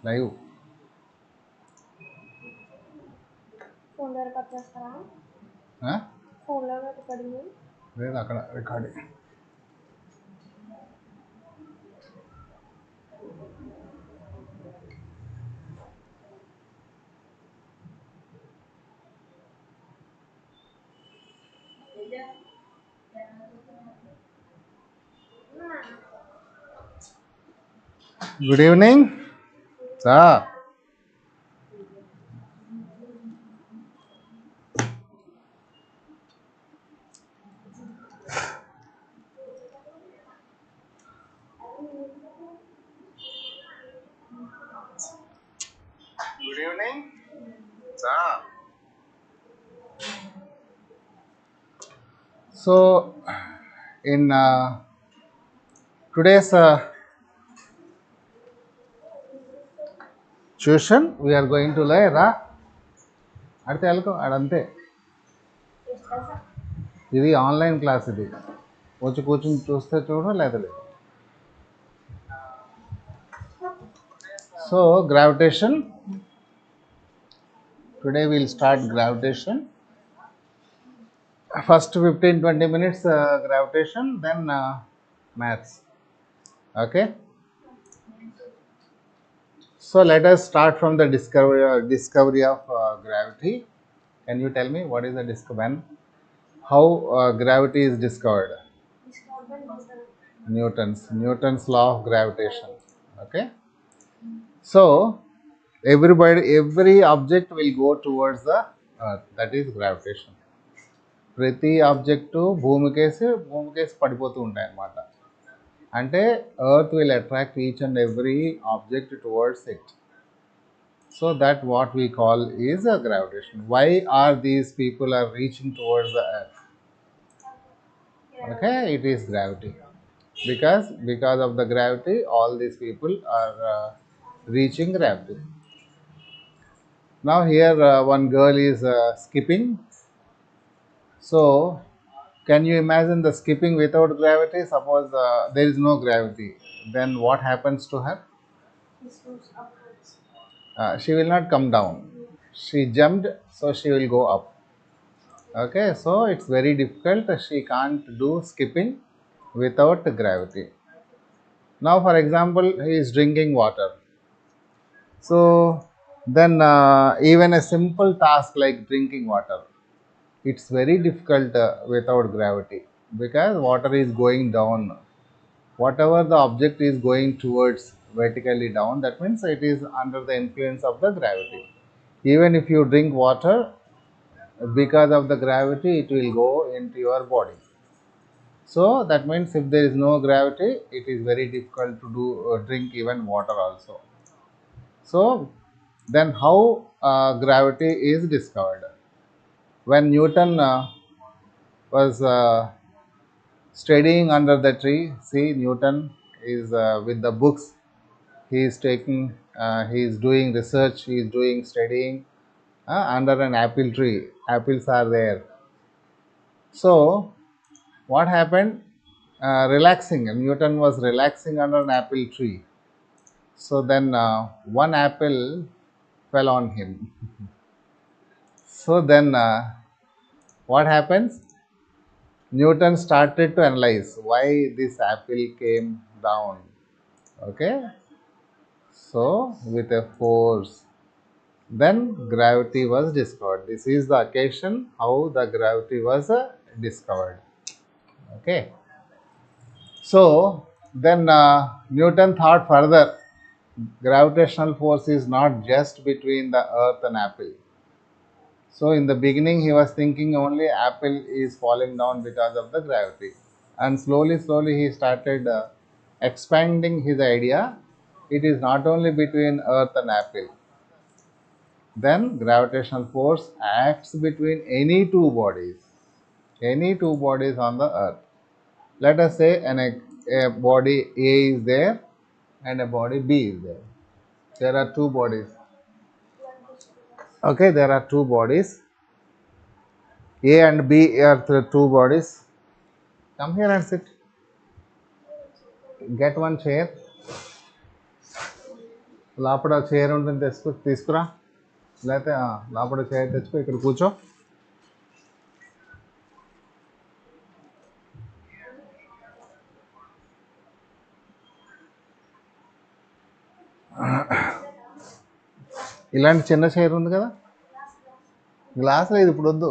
Live ఫోన్లో record చేస్తారా? ఆ? ఫోన్లో రికార్డింగ్ లేదు అక్కడ recording. Good evening sir. Good evening, sir. So, in today's tuition, we are going to learn. అడితే వెళ్ళకో అడంతే. ఇది ఆన్లైన్ క్లాస్, ఇది వచ్చి కూర్చొని చూస్తే చూడు లేదా లేదు. So gravitation, today we'll start gravitation. First 15-20 minutes gravitation, then maths. Okay, so let us start from the discovery of gravity. Can you tell me what is the discovery, how gravity is discovered? Newton's law of gravitation. Okay, so every object will go towards the earth, that is gravitation. ప్రతి object భూమికేసి పడిపోతూ ఉంటాయి అన్నమాట. అంటే earth will attract each and every object towards it. So that what we call is gravitation. Why are these people are reaching towards the earth? Okay, it is gravity. Because of the gravity, all these people are reaching gravity. Now here one girl is skipping. So can you imagine the skipping without gravity? Suppose there is no gravity, then what happens to her? She will not come down. She jumped, so she will go up. Okay, so it's very difficult. She can't do skipping without gravity. Now for example, he is drinking water. So then even a simple task like drinking water, it's very difficult without gravity, because water is going down. Whatever the object is going towards vertically down, that means it is under the influence of the gravity. Even if you drink water, because of the gravity, it will go into your body. So that means if there is no gravity, it is very difficult to do drink even water also. So then how gravity is discovered? When Newton was studying under the tree, see, Newton is with the books, he is taking, he is doing research, he is doing studying under an apple tree. Apples are there. So what happened? Relaxing, Newton was relaxing under an apple tree. So then one apple fell on him. So then what happens? Newton started to analyze why this apple came down. Okay, so with a force, then gravity was discovered. This is the occasion how the gravity was discovered. Okay, so then Newton thought further, gravitational force is not just between the earth and apple. So in the beginning he was thinking only apple is falling down because of the gravity, and slowly he started expanding his idea. It is not only between earth and apple. Then gravitational force acts between any two bodies on the earth. Let us say a body A is there and a body B is there. There are two bodies. Okay, there are two bodies, A and B are the two bodies. Come here and sit. Get one chair. లోపల chair ఉంటుంది తీసుకురా, లేకపోతే లోపల chair తెచ్చుకో, ఇక్కడ కూర్చో. ఇలాంటి చిన్న చైర్ ఉంది కదా, గ్లాస్ లేదు ఇప్పుడు వద్దు,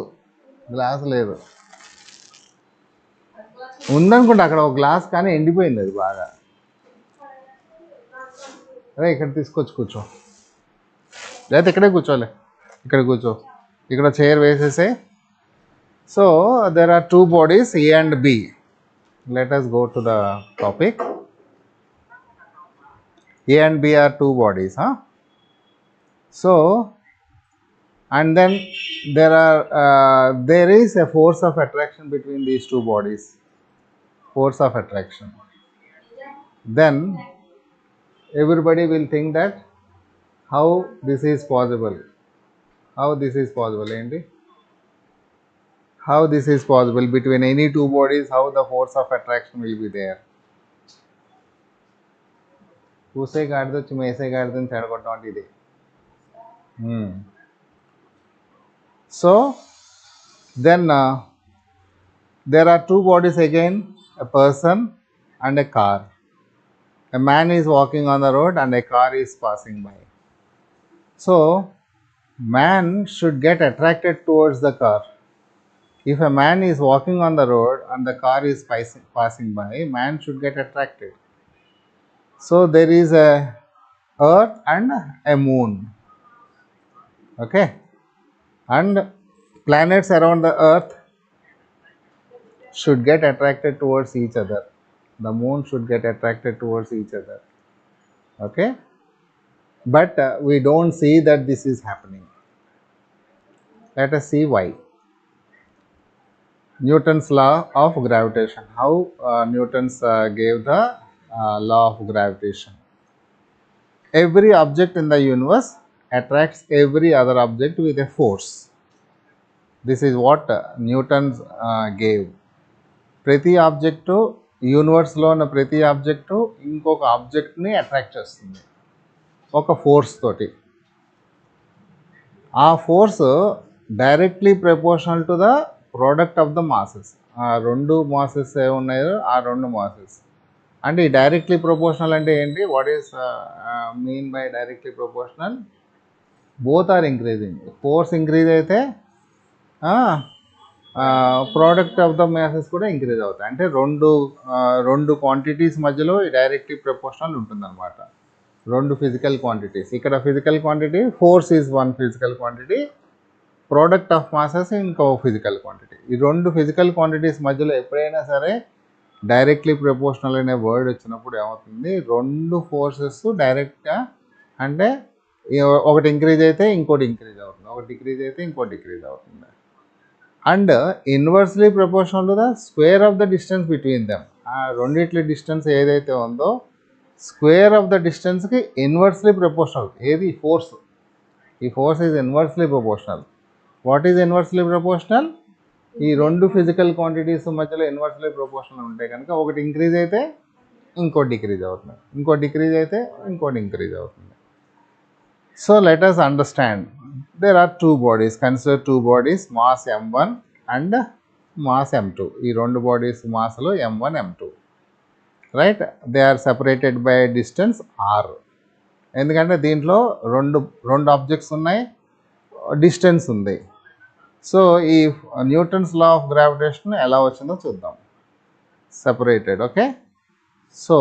గ్లాస్ లేదు. ఉందనుకుంటా అక్కడ ఒక గ్లాస్, కానీ ఎండిపోయింది అది బాగా. అరే ఇక్కడ తీసుకొచ్చి కూర్చో, లేకపోతే ఇక్కడే కూర్చోలే, ఇక్కడ కూర్చో, ఇక్కడ చైర్ వేసేసే. So there are two bodies A and B. Let us go to the topic. A and B are two bodies, so and then there is a force of attraction between these two bodies, force of attraction. Then everybody will think that how this is possible, how this is possible, ఏంటి, how this is possible between any two bodies, how the force of attraction will be there. చూసే గాడిద వచ్చి మేసే గాడిదని చెడగొట్టడం అంటే ఇది. So then there are two bodies again, a person and a car. A man is walking on the road and a car is passing by. So man should get attracted towards the car. If a man is walking on the road and the car is passing by, man should get attracted. So there is a earth and a moon, okay, and planets around the earth should get attracted towards each other. The moon should get attracted towards each other, okay, but we don't see that this is happening. Let us see why. Newton's law of gravitation. How Newton's gave the law of gravitation. Every object in the universe attracts every other object with a force. This is what Newton's gave. ప్రతి object, యూనివర్స్లో ఉన్న ప్రతి object ఇంకొక ఆబ్జెక్ట్ని attract చేస్తుంది ఒక force తోటి. ఆ force directly proportional to the product of the masses. ఆ రెండు మాసెస్ ఏ ఉన్నాయో ఆ రెండు మాసెస్. అంటే ఈ డైరెక్ట్లీ ప్రపోర్షనల్ అంటే ఏంటి, what is mean by directly proportional? Both are increasing. Force increase అయితే ప్రోడక్ట్ ఆఫ్ ద మాసెస్ కూడా ఇంక్రీజ్ అవుతాయి. అంటే రెండు క్వాంటిటీస్ మధ్యలో ఈ డైరెక్ట్లీ ప్రపోర్షనల్ ఉంటుందన్నమాట. రెండు ఫిజికల్ క్వాంటిటీస్. ఇక్కడ physical quantity force is one physical quantity, product of masses ఇంకో ఫిజికల్ క్వాంటిటీ. ఈ రెండు ఫిజికల్ క్వాంటిటీస్ మధ్యలో ఎప్పుడైనా సరే డైరెక్ట్లీ ప్రపోర్షనల్ అనే వర్డ్ వచ్చినప్పుడు ఏమవుతుంది, రెండు ఫోర్సెస్ డైరెక్ట్గా, అంటే ఒకటి ఇంక్రీజ్ అయితే ఇంకోటి ఇంక్రీజ్ అవుతుంది, ఒకటి డిక్రీజ్ అయితే ఇంకోటి డిక్రీజ్ అవుతుంది. And inversely proportional to the square of the distance between them. ఆ రెండిట్ల డిస్టెన్స్ ఏదైతే ఉందో స్క్వేర్ ఆఫ్ ద డిస్టెన్స్కి ఇన్వర్స్లీ ప్రపోర్షనల్. ఏది? ఫోర్స్. ఈ force is inversely proportional. What is inversely proportional? ఈ రెండు ఫిజికల్ క్వాంటిటీస్ మధ్యలో ఇన్వర్స్లీ ప్రపోర్షనల్ ఉంటే కనుక ఒకటి ఇంక్రీజ్ అయితే ఇంకోటి డిక్రీజ్ అవుతుంది, ఇంకోటి డిక్రీజ్ అయితే ఇంకోటి ఇంక్రీజ్ అవుతుంది. So let us understand. There are two bodies. Consider two bodies, mass m1 and mass m2. ఈ రెండు బాడీస్ మాస్లో m1 m2, right? They are separated by distance r. ఎందుకంటే దీంట్లో రెండు ఆబ్జెక్ట్స్ ఉన్నాయి, డిస్టెన్స్ ఉంది. సో ఈ న్యూటన్స్ లా ఆఫ్ గ్రావిటేషన్ ఎలా వచ్చిందో చూద్దాం. Separated, okay. సో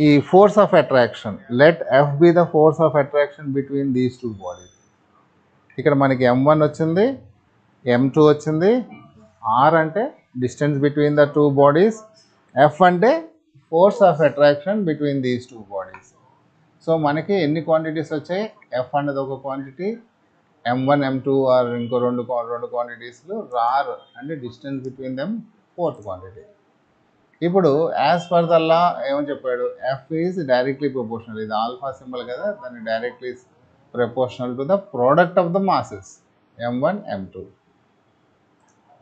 ఈ force of attraction, let F be the force of attraction between these two bodies. ఇక్కడ మనకి m1 వచ్చింది, m2 వచ్చింది. r అంటే distance between the two bodies, F అంటే force of attraction between these two bodies. So మనకి ఎన్ని quantities వచ్చాయి? F అనేది ఒక క్వాంటిటీ, m1 m2 ఆర్ ఇంకో రెండు క్వాంటిటీస్లు, ఆర్ అంటే distance between them fourth quantity. ఇప్పుడు యాజ్ పర్ ద లా ఏమని చెప్పాడు, ఎఫ్ ఈజ్ డైరెక్ట్లీ ప్రపోర్షనల్. ఇది ఆల్ఫా సింబల్ కదా, దాన్ని directly proportional to the product of the masses m1 m2.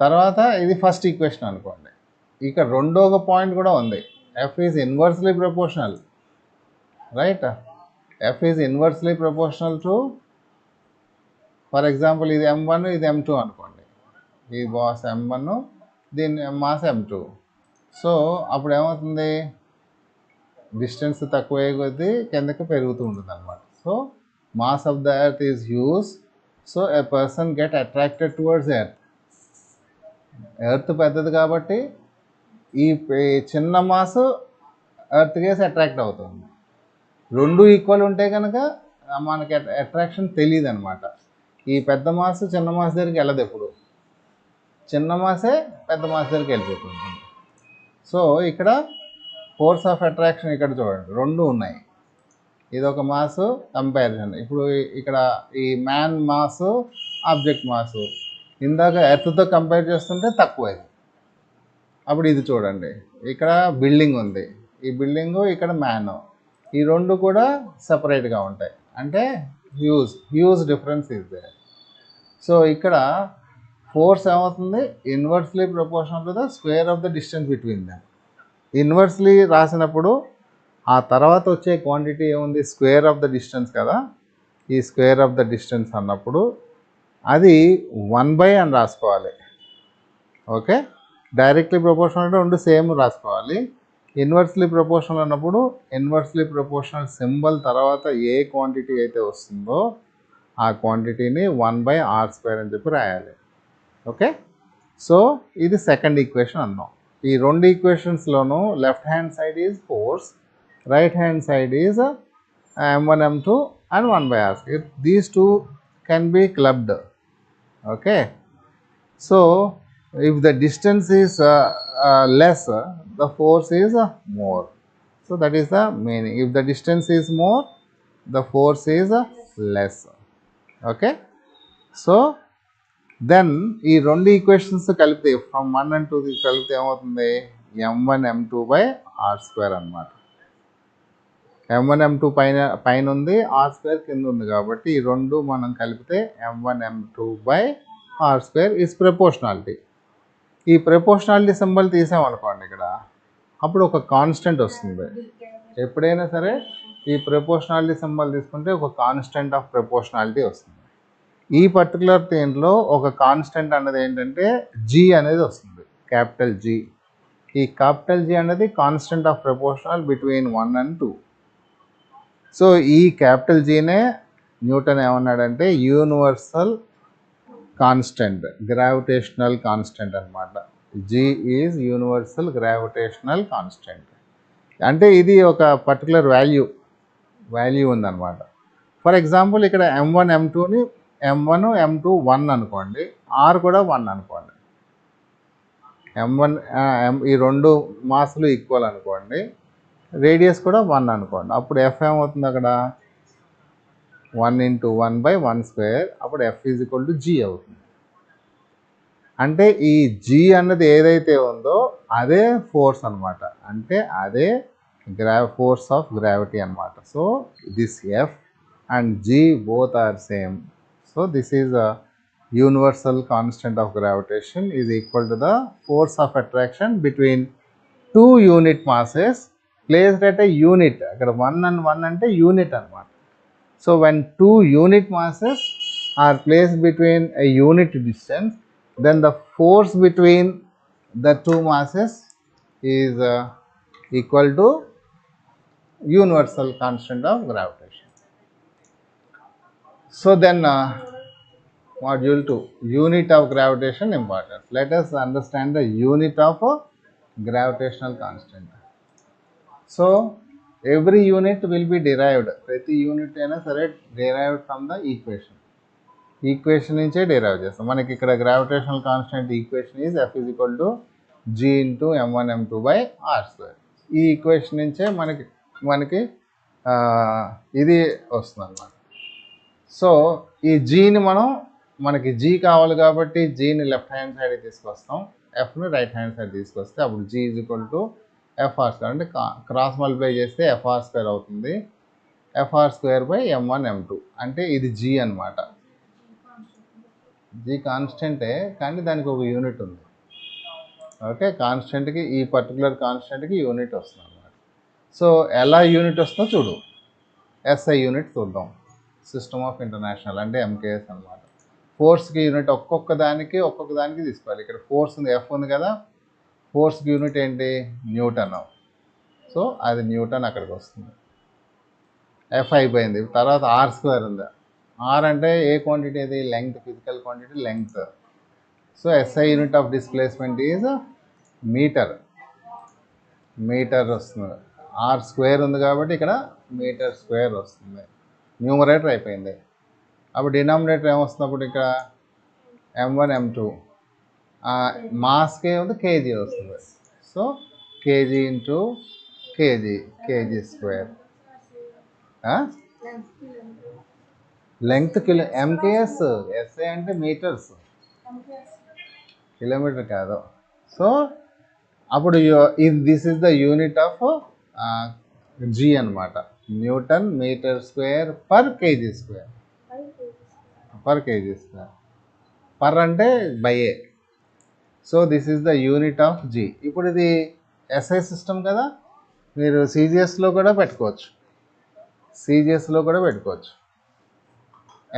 తర్వాత ఇది ఫస్ట్ ఈక్వేషన్ అనుకోండి. ఇక రెండో పాయింట్ కూడా ఉంది, F is inversely proportional, right? F is inversely proportional to, for example ఇది M1 ఇది M2 అనుకోండి, ఈ బాస్ M1 దీని మాస్ M2. సో అప్పుడు ఏమవుతుంది, డిస్టెన్స్ తక్కువ కొద్దీ కిందకి పెరుగుతూ ఉంటుంది అనమాట. So mass of the earth is huge, so a person get attracted towards earth. Earth పెద్దది కాబట్టి ఈ చిన్న మాస్ ఎర్త్ కేసి అట్రాక్ట్ అవుతుంది. రెండు ఈక్వల్ ఉంటే కనుక మనకి అట్రాక్షన్ తెలియదు అనమాట. ఈ పెద్ద మాస్ చిన్న మాస్ దగ్గరికి వెళ్ళదు, ఎప్పుడు చిన్న మాసే పెద్ద మాస్ దగ్గరికి వెళ్ళిపోతుంది. సో ఇక్కడ ఫోర్స్ ఆఫ్ అట్రాక్షన్ ఇక్కడ చూడండి, రెండు ఉన్నాయి. ఇది ఒక మాస్ కంపారిజన్. ఇప్పుడు ఇక్కడ ఈ మ్యాన్ మాస్ ఆబ్జెక్ట్ మాస్ ఇందాక ఎర్త్తో కంపేర్ చేస్తుంటే తక్కువ ఇది. అప్పుడు ఇది చూడండి, ఇక్కడ బిల్డింగ్ ఉంది, ఈ బిల్డింగు ఇక్కడ మ్యాన్, ఈ రెండు కూడా సపరేట్గా ఉంటాయి, అంటే huge difference is there. So ఇక్కడ ఫోర్స్ ఏమవుతుంది, inversely proportional to the square of the distance between them. Inversely రాసినప్పుడు ఆ తర్వాత వచ్చే క్వాంటిటీ ఏముంది, స్క్వేర్ ఆఫ్ ద డిస్టెన్స్ కదా. ఈ స్క్వేర్ ఆఫ్ ద డిస్టెన్స్ అన్నప్పుడు అది 1/, అని రాసుకోవాలి. ఓకే, డైరెక్ట్లీ ప్రపోర్షనల్ అంటే రెండు సేమ్ రాసుకోవాలి. ఇన్వర్స్లీ ప్రపోర్షనల్ అన్నప్పుడు ఇన్వర్స్లీ ప్రపోర్షనల్ సింబల్ తర్వాత ఏ క్వాంటిటీ అయితే వస్తుందో ఆ క్వాంటిటీని 1/r² అని చెప్పి రాయాలి. ఓకే, సో ఇది సెకండ్ ఈక్వేషన్ అన్నాం. ఈ రెండు ఈక్వేషన్స్లోనూ left hand side is force, right hand side is M1 M2 and 1/r². These two can be clubbed. Okay, so if the distance is less, the force is more. So that is the meaning. If the distance is more, the force is less. Okay, so then ఈ రెండు equations కలిపితే from 1 and 2 కలిపితే ఏమవుతుంది, M1 M2/r² అనమాట. M1 M2 పైన ఉంది, r² కింద ఉంది, కాబట్టి ఈ రెండు మనం కలిపితే M1 M2/r² ఈజ్ ప్రపోర్షనాలిటీ. ఈ ప్రపోర్షనాలిటీ సింబల్ తీసామనుకోండి ఇక్కడ, అప్పుడు ఒక కాన్స్టెంట్ వస్తుంది. ఎప్పుడైనా సరే ఈ ప్రపోర్షనాలిటీ సింబల్ తీసుకుంటే ఒక కాన్స్టెంట్ ఆఫ్ ప్రపోర్షనాలిటీ వస్తుంది. ఈ పర్టికులర్ దీంట్లో ఒక కాన్స్టెంట్ అన్నది ఏంటంటే G అనేది వస్తుంది, క్యాపిటల్ G. ఈ క్యాపిటల్ G అనేది constant of proportional between 1 and 2. So ఈ క్యాపిటల్ Gనే న్యూటన్ ఏమన్నాడంటే యూనివర్సల్ కాన్స్టెంట్, గ్రావిటేషనల్ కాన్స్టెంట్ అనమాట. G is universal gravitational constant. అంటే ఇది ఒక పర్టికులర్ వాల్యూ ఉందన్నమాట. ఫర్ ఎగ్జాంపుల్ ఇక్కడ M1 M2ని M1 M2 1 అనుకోండి, R కూడా 1 అనుకోండి. M1 ఈ రెండు మాస్లు ఈక్వల్ అనుకోండి, రేడియస్ కూడా 1 అనుకోండి. అప్పుడు F ఏమవుతుంది, అక్కడ 1 × 1/1². అప్పుడు F is equal to G అవుతుంది. అంటే ఈ G అన్నది ఏదైతే ఉందో అదే ఫోర్స్ అనమాట, అంటే అదే ఫోర్స్ ఆఫ్ గ్రావిటీ అనమాట. So this F and G both are same. So this is a universal constant of gravitation is equal to the force of attraction between two unit masses placed at a unit. Akkada 1 and 1 ante unit anamata. So when two unit masses are placed between a unit distance, then the force between the two masses is equal to universal constant of gravitation. So then module 2, unit of gravitation importance. Let us understand the unit of gravitational constant. So every unit will be derived, ప్రతి unit అయినా సరే derived from the equation నుంచే derive చేస్తాం. మనకి ఇక్కడ gravitational constant equation is F is equal to G × M1 M2/r². ఈ equation నుంచే మనకి ఇది వస్తుంది అన్నమాట. సో ఈ జీని మనకి G కావాలి కాబట్టి జీని లెఫ్ట్ హ్యాండ్ సైడ్ తీసుకొస్తాం, Fని రైట్ హ్యాండ్ సైడ్ తీసుకొస్తే అప్పుడు G is equal to FR². అంటే క్రాస్ మల్టిప్లై చేస్తే FR² అవుతుంది. FR²/M1 M2 అంటే ఇది G అనమాట. G కాన్స్టెంటే కానీ దానికి ఒక యూనిట్ ఉంది. ఓకే, కాన్స్టెంట్కి ఈ పర్టికులర్ కాన్స్టెంట్కి యూనిట్ వస్తుంది అనమాట. సో ఎలా యూనిట్ వస్తుందో చూడు. ఎస్ఐ యూనిట్ చూద్దాం. సిస్టమ్ ఆఫ్ ఇంటర్నేషనల్ అంటే ఎంకేఎస్ అనమాట. ఫోర్స్కి యూనిట్ ఒక్కొక్క దానికి తీసుకోవాలి. ఇక్కడ ఫోర్స్ ఉంది, ఎఫ్ ఉంది కదా, ఫోర్స్కి యూనిట్ ఏంటి, న్యూటన్. సో అది న్యూటన్ అక్కడికి వస్తుంది. ఎఫ్ అయిపోయింది. తర్వాత ఆర్ స్క్వేర్ ఉంది. ఆర్ అంటే ఏ క్వాంటిటీ, అది length, physical quantity length. So SI unit of displacement is metre. Metre వస్తుంది. ఆర్ స్క్వేర్ ఉంది కాబట్టి ఇక్కడ మీటర్ స్క్వేర్ వస్తుంది. న్యూమరేటర్ అయిపోయింది. అప్పుడు డినామినేటర్ ఏమొస్తుంది, అప్పుడు ఇక్కడ M1 M2 మాస్కి ఏముంది, కేజీ వస్తుంది. So KG into KG square. Length kilo, MKS, SI అంటే మీటర్స్, కిలోమీటర్ కాదు. సో అప్పుడు this is the unit of G అనమాట. Newton meter square per KG square. Per అంటే by a. So this is the unit of G. ఇప్పుడు ఇది SI system కదా, మీరు సిజిఎస్లో కూడా పెట్టుకోవచ్చు.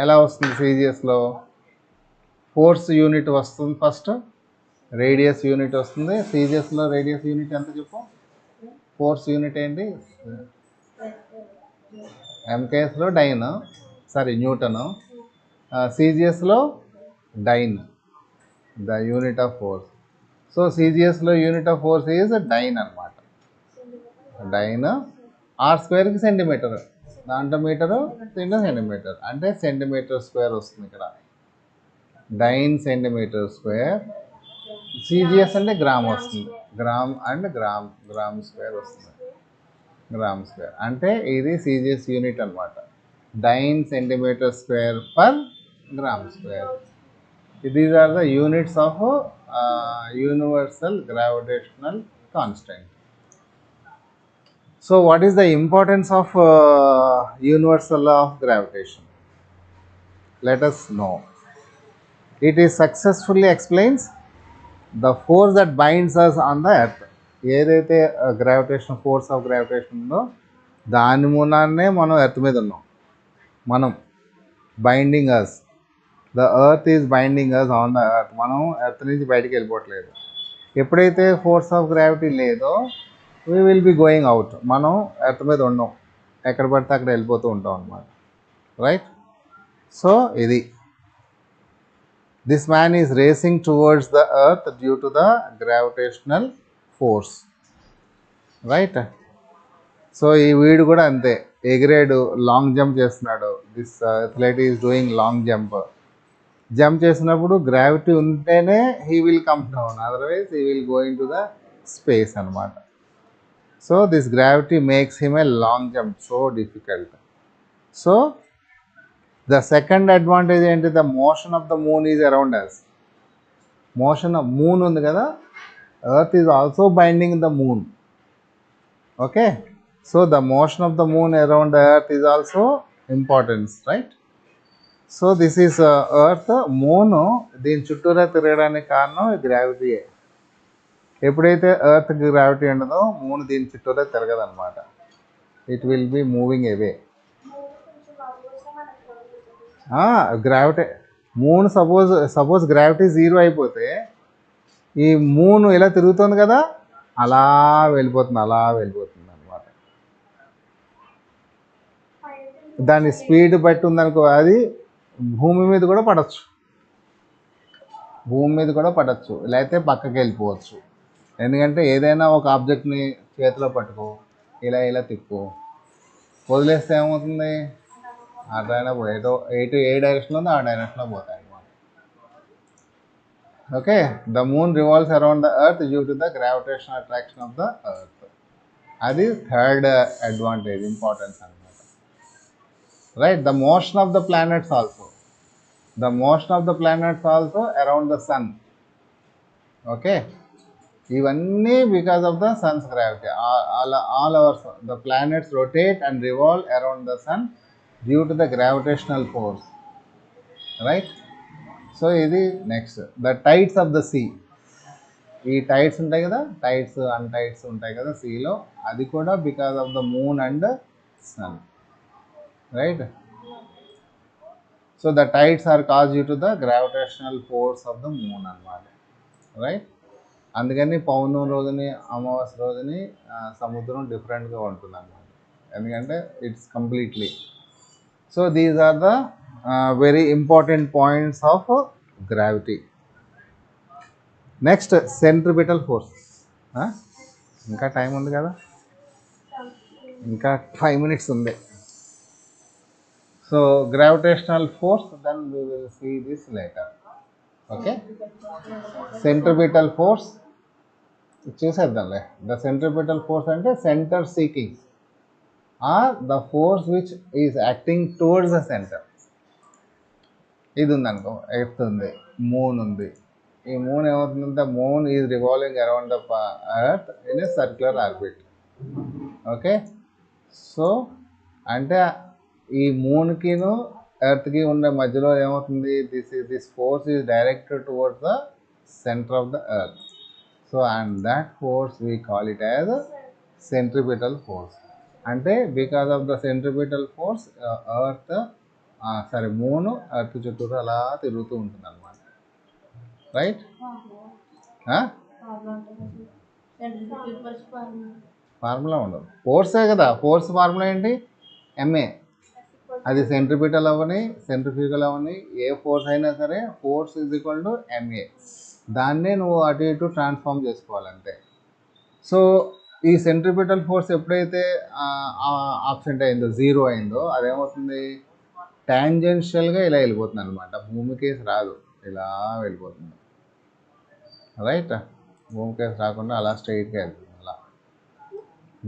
ఎలా వస్తుంది సిజిఎస్లో? ఫోర్స్ యూనిట్ వస్తుంది ఫస్ట్, రేడియస్ యూనిట్ వస్తుంది. సిజిఎస్లో రేడియస్ యూనిట్ ఎంత చెప్పు? ఫోర్స్ యూనిట్ ఏంటి? ఎంకేఎస్లో డైన్, న్యూటన్. సిజిఎస్లో dyne, the unit of force. So సిజిఎస్లో unit of force is dyne అనమాట. డైన్. ఆర్ స్క్వేర్కి సెంటీమీటర్, దాంట్లో మీటరు, దీంట్లో సెంటీమీటర్, అంటే సెంటీమీటర్ స్క్వేర్ వస్తుంది ఇక్కడ. Dyne centimeter square. సిజిఎస్ అంటే గ్రామ్ వస్తుంది. గ్రామ్ స్క్వేర్ వస్తుంది. గ్రామ్ స్క్వేర్ అంటే ఇది సిజిఎస్ యూనిట్ అనమాట. Dyne centimeter square per gram square. These are the units of universal gravitational constant. So what is the importance of universal law of gravitation? Let us know. It is successfully explains the force that binds us on the earth. ఏదైతే gravitation, force of gravitation ఉందో దాని మూలాన్నే మనం earth మీద ఉన్నాం. మనం binding us, the earth is binding us on the earth. మనం earth నుంచి బయటికి వెళ్ళిపోవట్లేదు. ఎప్పుడైతే ఫోర్స్ ఆఫ్ గ్రావిటీ లేదో we will be going out. మనం ఎర్త్ మీద ఉండం, ఎక్కడ పడితే అక్కడ వెళ్ళిపోతూ ఉంటాం అనమాట. రైట్? సో ఇది, this man is racing towards the earth due to the gravitational force. Right? So ఈ వీడు కూడా అంతే, ఎగిరాడు, లాంగ్ జంప్ చేస్తున్నాడు. This athlete is doing long jump చేసినప్పుడు గ్రావిటీ ఉంటేనే he will come down, otherwise he will go in to the space అనమాట. So this gravity makes him a long jump so difficult. So the second advantage ఏంటి, the motion of the moon is around us. Motion of moon ఉంది కదా, earth is also binding the moon. Okay, so the motion of the moon around the earth is also important, right? So this is earth. moon దీని చుట్టూరా తిరగడానికి కారణం గ్రావిటీయే. ఎప్పుడైతే ఎర్త్కి gravity ఉండదో moon దీని చుట్టూరే తిరగదనమాట. It will be moving away. Gravity, moon suppose gravity zero అయిపోతే ఈ మూన్ ఇలా తిరుగుతుంది కదా, అలా వెళ్ళిపోతుంది అనమాట. దాని స్పీడ్ బట్టి ఉందనుకో, అది భూమి మీద కూడా పడవచ్చు, లేకపోతే పక్కకి వెళ్ళిపోవచ్చు. ఎందుకంటే ఏదైనా ఒక ఆబ్జెక్ట్ని చేతిలో పట్టుకో, ఇలా తిప్పు, వదిలేస్తే ఏమవుతుంది, అట్లయినా ఏ డైరెక్షన్లో ఉందో ఆ డైరెక్షన్లో పోతాయి అన్నమాట. Okay, the moon revolves around the earth due to the gravitational attraction of the earth. అది థర్డ్ అడ్వాంటేజ్, ఇంపార్టెన్స్ అనమాట. Right? The motion of the planets also around the sun. Okay, ఇవన్నీ because of the sun's gravity. all our the planets rotate and revolve around the sun due to the gravitational force. Right? So ఇది next, the tides of the sea. ఈ tides ఉంటాయి కదా, tides అన్ tides ఉంటాయి కదా సీలో, అది కూడా because of the moon and sun. right? So the tides are caused due to the gravitational force of the moon అన్నమాట, రైట్. అందుకని పౌర్ణమి రోజుని అమావాస్య రోజుని సముద్రం డిఫరెంట్గా ఉంటుంది అన్నమాట, ఎందుకంటే it's completely. So these are the very important points of gravity. Next centripetal forces. ఇంకా టైం ఉంది కదా, ఇంకా 5 minutes ఉంది. So gravitational force, then we will see this later. Okay, centripetal force చూసేద్దాంలే. ద సెంట్రిపిటల్ ఫోర్స్ అంటే center seeking or the force which is acting towards the center. ఇది ఉందనుకో, earth ఉంది, మూన్ ఉంది. ఈ మూన్ ఏమవుతుందంటే moon is revolving around the earth in a circular orbit. Okay, so అంటే ఈ మూన్కిను ఎర్త్కి ఉండే మధ్యలో ఏమవుతుంది, this force is directed towards the center of the earth. So and that force we call it as centripetal force. అంటే because of the centripetal force earth moon earth చుట్టూరు అలా తిరుగుతూ ఉంటుంది అనమాట, రైట్. ఫార్ములా ఉండదు, ఫోర్సే కదా. ఫోర్స్ ఫార్ములా ఏంటి, MA. అది సెంట్రిపిటల్ అవని సెంట్రిఫ్యూగల్ అవని ఏ ఫోర్స్ అయినా సరే, force is equal to MA. దాన్నే నువ్వు అటు ఇటు ట్రాన్స్ఫార్మ్ చేసుకోవాలంటే. సో ఈ సెంట్రిపిటల్ ఫోర్స్ ఎప్పుడైతే ఆబ్సెంట్ అయిందో, జీరో అయిందో, అదేమవుతుంది, టాంజెన్షియల్గా ఇలా వెళ్ళిపోతుంది అనమాట. భూమికేసి రాదు, ఇలా వెళ్ళిపోతుంది, రైట్. భూమికేసి రాకుండా అలా స్ట్రైట్గా వెళ్తుంది, అలా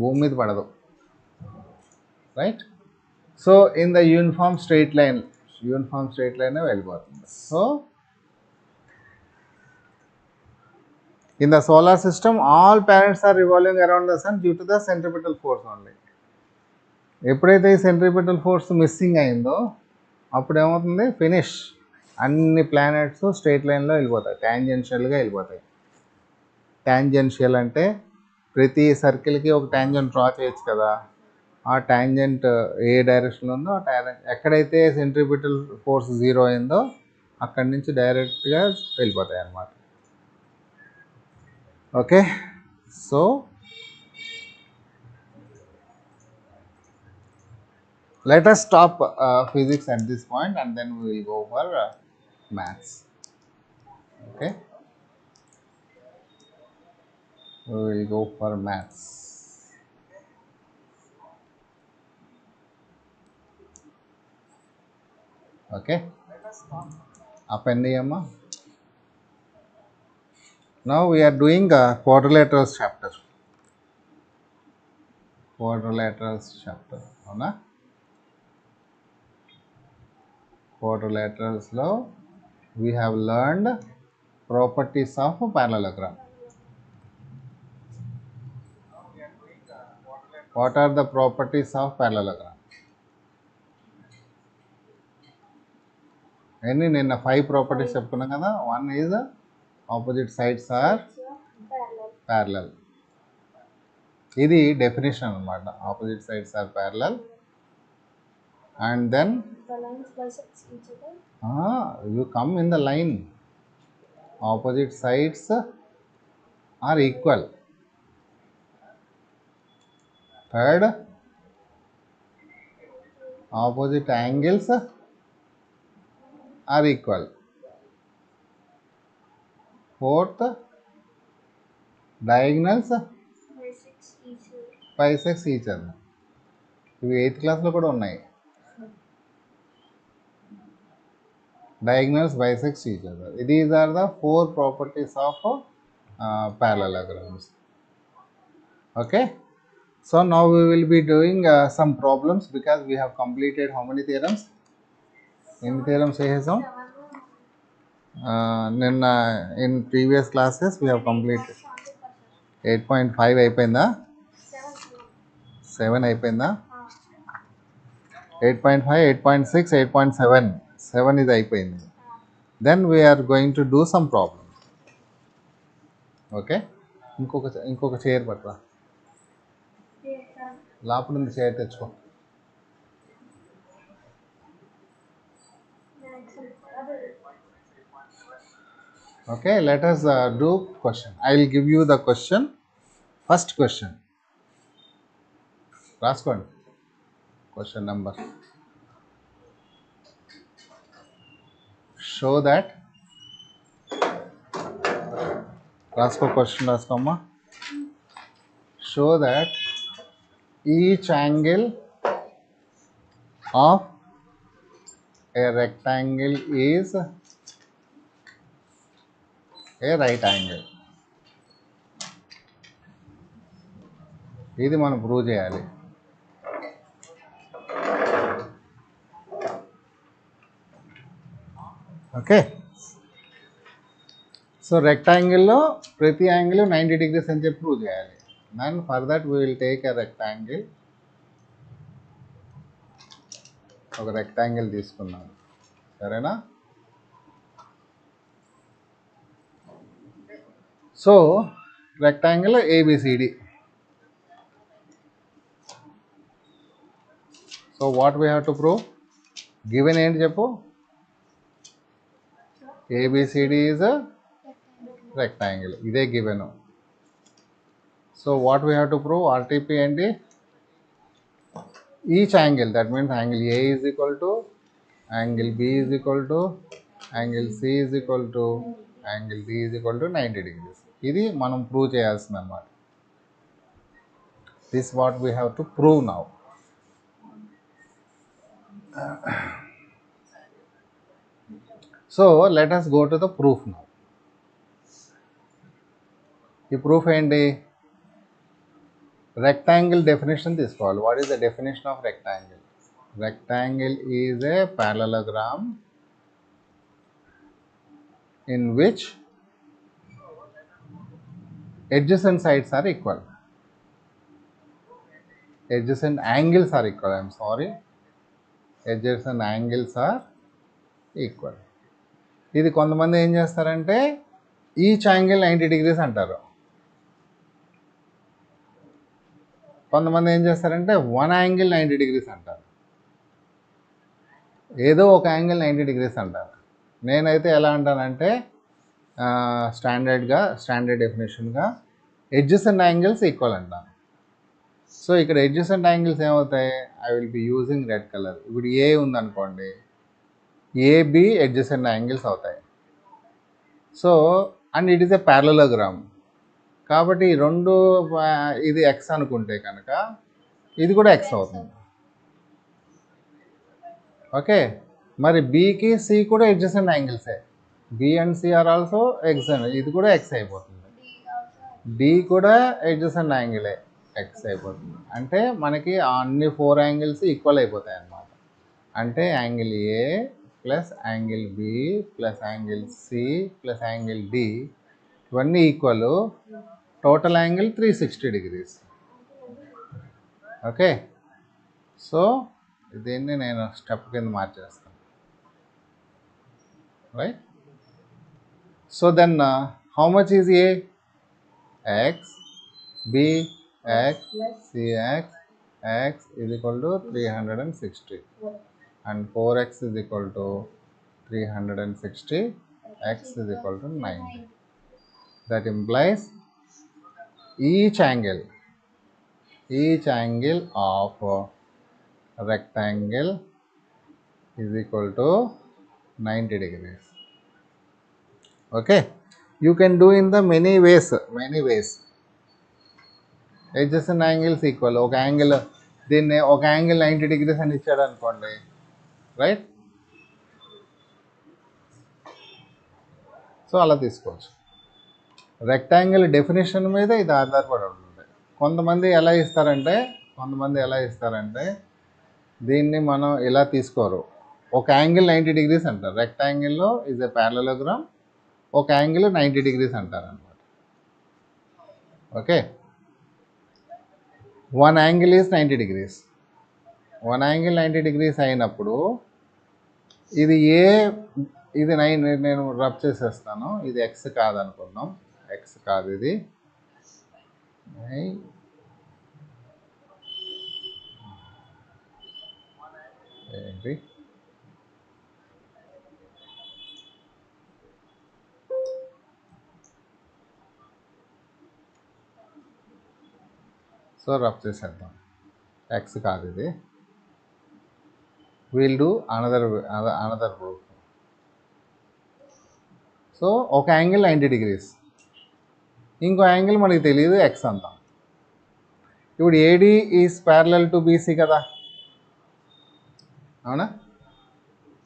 భూమి మీద పడదు, right. So in the uniform straight line వెళ్ళిపోతుంది. So in the solar system all planets are revolving around the sun due to the centripetal force only. ఎప్పుడైతే ఈ సెంట్రిపిటల్ ఫోర్స్ మిస్సింగ్ అయిందో అప్పుడు ఏమవుతుంది, ఫినిష్. అన్ని ప్లానెట్స్ స్ట్రైట్ లైన్లో వెళ్ళిపోతాయి, టాంజెన్షియల్గా వెళ్ళిపోతాయి. టాంజెన్షియల్ అంటే ప్రతి సర్కిల్కి ఒక టాంజెంట్ డ్రా చేయొచ్చు కదా. ఆ టాంజెంట్ ఏ డైరెక్షన్లో ఉందో ఆ ఎక్కడైతే సెంట్రిపిటల్ ఫోర్స్ జీరో అయిందో అక్కడి నుంచి డైరెక్ట్గా వెళ్ళిపోతాయి అన్నమాట. Okay, so let us stop physics at this point and then we will go for maths. Okay, we will go for maths. Okay, appendiyamma. Now we are doing quadrilaterals chapter. అవునా, quadrilaterals లో we have learned properties of parallelogram. What are the properties of parallelogram? నిన్న 5 properties చెప్పుకున్నాం కదా. One is opposite sides are parallel. ఇది definition అనమాట, opposite sides are parallel. And then you come in the line, opposite sides are equal. Third, opposite angles are equal. Fourth, diagonals bisect each other. ఇవి 8th క్లాస్లో కూడా ఉన్నాయి. Diagonals bisect each other. These are the 4 properties of parallelograms. Okay, so now we will be doing some problems because we have completed how many theorems? ఎన్ని theorems చేసేసాం నిన్న. In previous classes we have completed 8.5 అయిపోయిందా, 7 అయిపోయిందా, 8.5, 8.6, 8.7, 7 ఇది అయిపోయింది. Then we are going to do some problems. Okay, ఇంకొక chair పట్టరా, లోపల ఉంది చైర్ తెచ్చుకో. Okay, let us do question. I will give you the question. First question. Last one. Question number. Show that. Rasko question raskoma. Show that each angle of a rectangle is a right angle. ఇది మనం prove చేయాలి. Okay, so రెక్టాంగిల్లో ప్రతి angle 90 degrees అని చెప్పి prove చేయాలి. Then for that we will take a rectangle. ఒక rectangle తీసుకున్నాం, సరేనా? So rectangle ABCD. So what we have to prove? Given ఏంటి చెప్పు? ఏబిసిడి ఈజ్ అ రెక్టాంగిల్, ఇదే given. So what we have to prove? RTP ఏంటి? Each angle, that means angle A is equal to angle B is equal to angle C is equal to angle D is equal to 90 degrees. ఇది మనం prove చేయాల్సింది అన్నమాట. This what we have to prove now. So let us go to the proof now. ఈ proof ఏంటి? Rectangle definition తీసుకోవాలి. What is the definition of rectangle? Rectangle is a parallelogram in which adjacent sides are equal. Adjacent angles are equal. I am sorry. Adjacent angles are equal. ఇది కొంతమంది ఏం చేస్తారంటే each angle 90 degrees అంటారు. కొంతమంది ఏం చేస్తారంటే one angle 90 degrees అంటారు. ఏదో ఒక యాంగిల్ 90 degrees అంటారు. నేనైతే ఎలా అంటానంటే స్టాండర్డ్ డెఫినేషన్గా ఎడ్జసెంట్ యాంగిల్స్ ఈక్వల్ అంటాను. సో ఇక్కడ ఎడ్జసెంట్ యాంగిల్స్ ఏమవుతాయి? I will be using red colour. ఇప్పుడు ఏ ఉందనుకోండి, ఏబి ఎడ్జసెంట్ యాంగిల్స్ అవుతాయి. So and it is a parallelogram కాబట్టి రెండు, ఇది ఎక్స్ అనుకుంటే కనుక ఇది కూడా ఎక్స్ అవుతుంది. ఓకే, మరి బీకి సి కూడా ఎడ్జసెంట్ యాంగిల్సే. B and C are also adjacent, ఇది కూడా ఎక్స్ అయిపోతుంది. డి కూడా ఎడ్జసెంట్ యాంగిలే, ఎక్స్ అయిపోతుంది. అంటే మనకి అన్ని 4 యాంగిల్స్ ఈక్వల్ అయిపోతాయి అన్నమాట. అంటే angle A plus angle B plus angle C plus angle D ఇవన్నీ equal. Total angle 360 degrees. Okay, so దీన్ని నేను స్టెప్ కింద మార్చేస్తాను. Right. So then how much is A? X, B X, C X, X is equal to 360 and 4x is equal to 360, x is equal to 90. That implies each angle of a rectangle is equal to 90 degrees. Okay, you can do in the many ways. Adjacent angles equal. ఒక angle దీన్ని ఒక angle 90 degrees అని ఇచ్చాడు అనుకోండి, right? So అలా తీసుకోవచ్చు. Rectangle definition మీద ఇది ఆధారపడి ఉంటుంది. కొంతమంది ఎలా ఇస్తారంటే దీన్ని మనం ఇలా తీసుకోరు. ఒక యాంగిల్ 90 degrees అంటారు. రెక్టాంగిల్లో ఈజ్ ఎ ప్యారలోగ్రామ్, ఒక యాంగిల్ 90 degrees అంటారు అనమాట. Okay, one angle is 90 degrees. One angle 90 degrees అయినప్పుడు ఇది ఇది 9, నేను రబ్ చేసేస్తాను. ఇది ఎక్స్ కాదనుకుందాం, ఎక్స్ కాదు, ఇది ఏంటి సో రఫ్ చేసేద్దాం. ఎక్స్ కాదు ఇది. We'll do another proof. So ఒక యాంగిల్ 90 degrees, ఇంకో యాంగిల్ మనకి తెలియదు, ఎక్స్ అందాం. ఇప్పుడు AD is parallel to BC కదా, అవునా?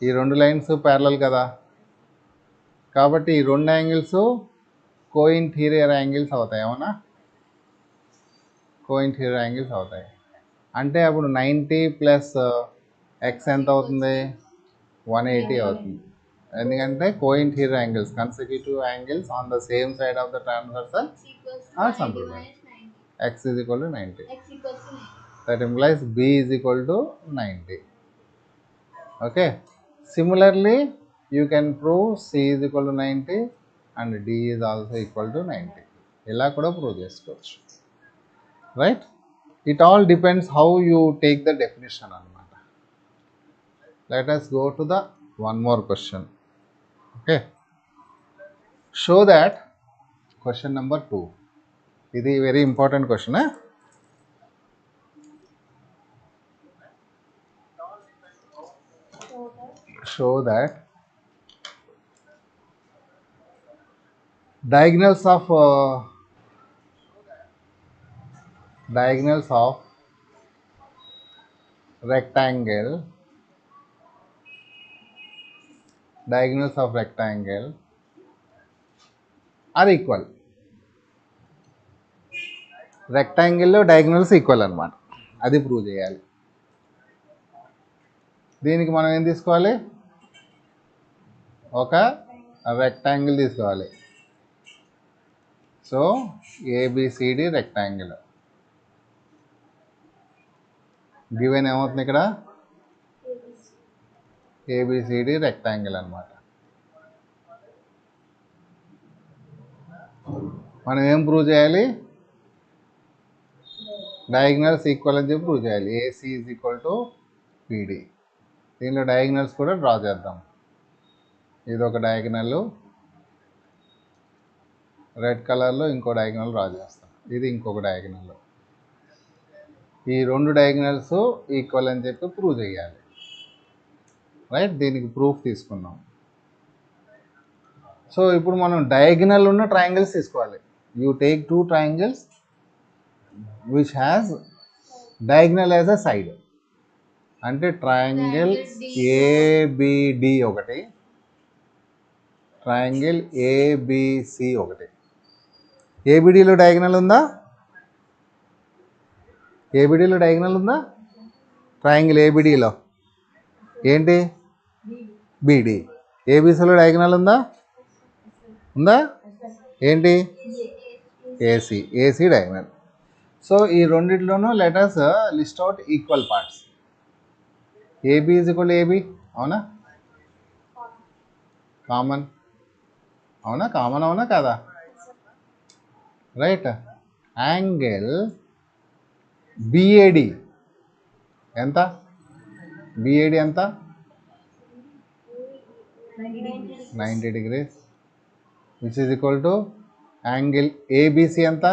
ఈ రెండు లైన్స్ ప్యారలల్ కదా, కాబట్టి ఈ రెండు యాంగిల్స్ కోఇన్టీరియర్ యాంగిల్స్ అవుతాయి, అవునా? కోఇన్టీరియర్ యాంగిల్స్ అవుతాయి. అంటే అప్పుడు 90 ప్లస్ ఎక్స్ ఎంత అవుతుంది? 180 అవుతుంది. ఎందుకంటే cointerior angles, consecutive angles on the same side of the transversal or something. X is equal to 90. That implies B is equal to 90. Okay. Similarly, you can prove C is equal to 90 and D is also equal to 90. ఇలా కూడా prove చేసుకోవచ్చు, right? It all depends how you take the definition అన్నమాట. Let us go to the one more question. Okay. Show that question number 2. ఇది very important question. Show that diagonals of rectangle are equal. రెక్టాంగిల్లో diagonals equal అనమాట, అది prove చేయాలి. దీనికి మనం ఏం తీసుకోవాలి? ఒక రెక్టాంగిల్ తీసుకోవాలి. సో ఏబిసిడి రెక్టాంగిల్ గివెన్ ఏమవుతుంది ఇక్కడ? ఏబిసిడి రెక్టాంగిల్ అనమాట. మనం ఏం ప్రూవ్ చేయాలి? డయాగ్నల్స్ ఈక్వల్ అని చెప్పి ప్రూవ్ చేయాలి. AC is equal to PD. దీనిలో డయాగ్నల్స్ కూడా డ్రా చేద్దాం. ఇది ఒక డయాగ్నల్, రెడ్ కలర్లో ఇంకో డయాగ్నల్ డ్రా చేస్తాం, ఇది ఇంకొక డయాగ్నల్. ఈ రెండు డయాగ్నల్స్ ఈక్వల్ అని చెప్పి ప్రూవ్ చేయాలి, రైట్? దీనికి ప్రూఫ్ తీసుకున్నాం. సో ఇప్పుడు మనం డయాగ్నల్ ఉన్న ట్రయాంగిల్స్ తీసుకోవాలి. You take 2 triangles which has diagonal as a side. అంటే ట్రయాంగిల్ ఏబిడి ఒకటి, ట్రయాంగిల్ ఏబిసి ఒకటి. ఏబిడిలో డయాగ్నల్ ఉందా? ఏబిడిలో డయాగ్నల్ ఉందా? ట్రయాంగిల్ ఏబిడిలో ఏంటి? బిడి. ఏబిసిలో డయాగ్నల్ ఉందా? ఉందా? ఏంటి? ఏసీ. AC diagonal. సో ఈ రెండిట్లోనూ let us list out equal parts. AB is equal AB, అవునా? కామన్, అవునా? కామన్, అవునా కదా? రైట్. యాంగిల్ బిఏడి ఎంత? బిఏడి ఎంత? 90 degrees, which is equal to angle ABC ఎంత?